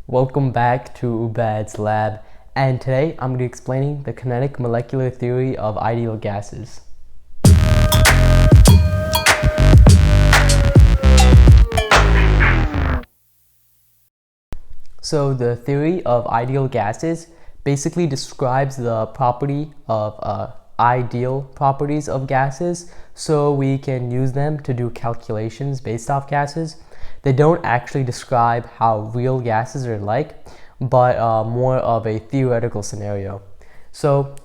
Welcome back to Ubad's lab, and today I'm going to be explaining the kinetic molecular theory of ideal gases. So the theory of ideal gases basically describes the property of ideal properties of gases, so we can use them to do calculations based off gases. They don't actually describe how real gases are like, but more of a theoretical scenario. So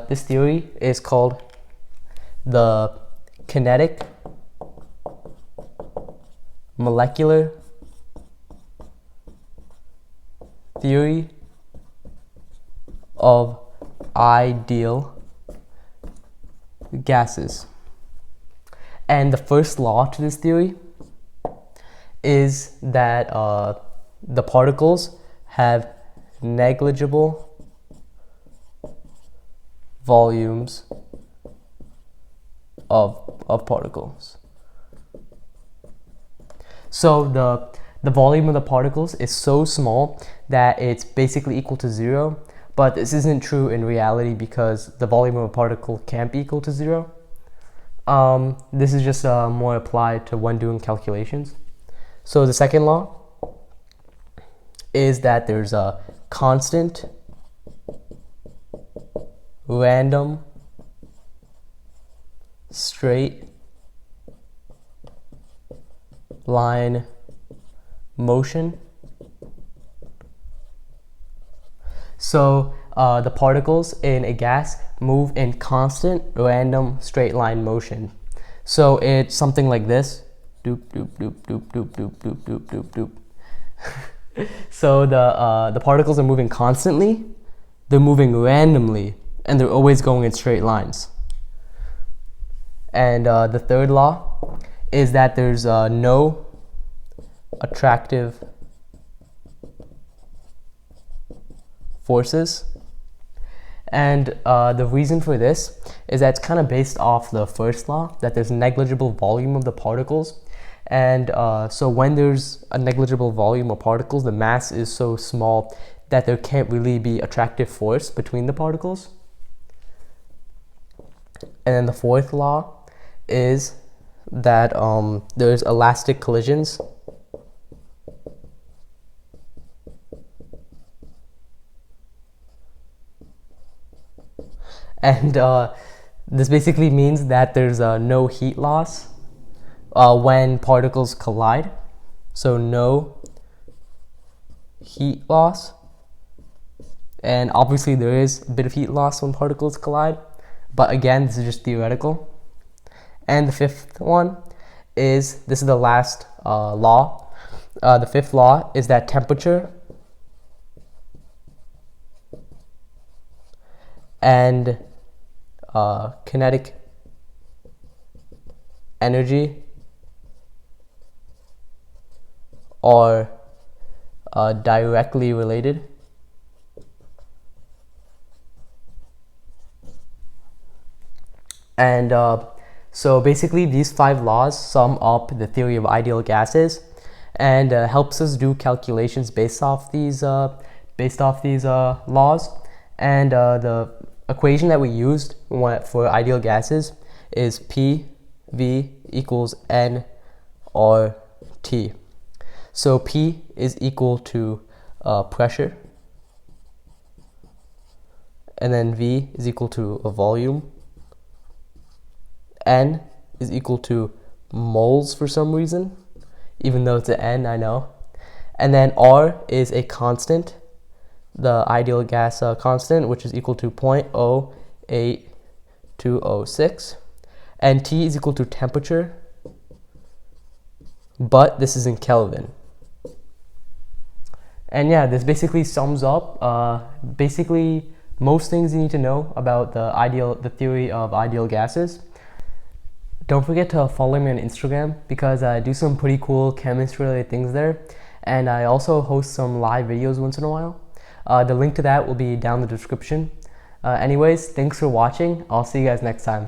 this theory is called the kinetic molecular theory of ideal gases. And the first law to this theory is that the particles have negligible volumes of particles. So the volume of the particles is so small that it's basically equal to zero, but this isn't true in reality because the volume of a particle can't be equal to zero. This is just more applied to when doing calculations. So the second law is that there's a constant random straight line motion. So the particles in a gas move in constant random straight line motion. So it's something like this. Doop, doop, doop, doop, doop, doop, doop, doop, doop, doop. So the particles are moving constantly, they're moving randomly, and they're always going in straight lines. And the third law is that there's no attractive forces. And the reason for this is that it's kind of based off the first law, that there's negligible volume of the particles. And so when there's a negligible volume of particles, the mass is so small that there can't really be attractive force between the particles. And then the fourth law is that there's elastic collisions. And this basically means that there's no heat loss when particles collide. So no heat loss. And obviously there is a bit of heat loss when particles collide, but again, this is just theoretical. And the fifth one is, this is the last law. The fifth law is that temperature and kinetic energy are directly related. And so basically these 5 laws sum up the theory of ideal gases and helps us do calculations based off these laws. And the equation that we used for ideal gases is PV equals nRT. So P is equal to pressure, and then V is equal to a volume, N is equal to moles for some reason, even though it's an N, I know. And then R is a constant, the ideal gas constant, which is equal to 0.08206. And T is equal to temperature, but this is in Kelvin. And yeah, this basically sums up basically most things you need to know about the theory of ideal gases. Don't forget to follow me on Instagram because I do some pretty cool chemistry related things there, and I also host some live videos once in a while. The link to that will be down in the description. Anyways, thanks for watching. I'll see you guys next time.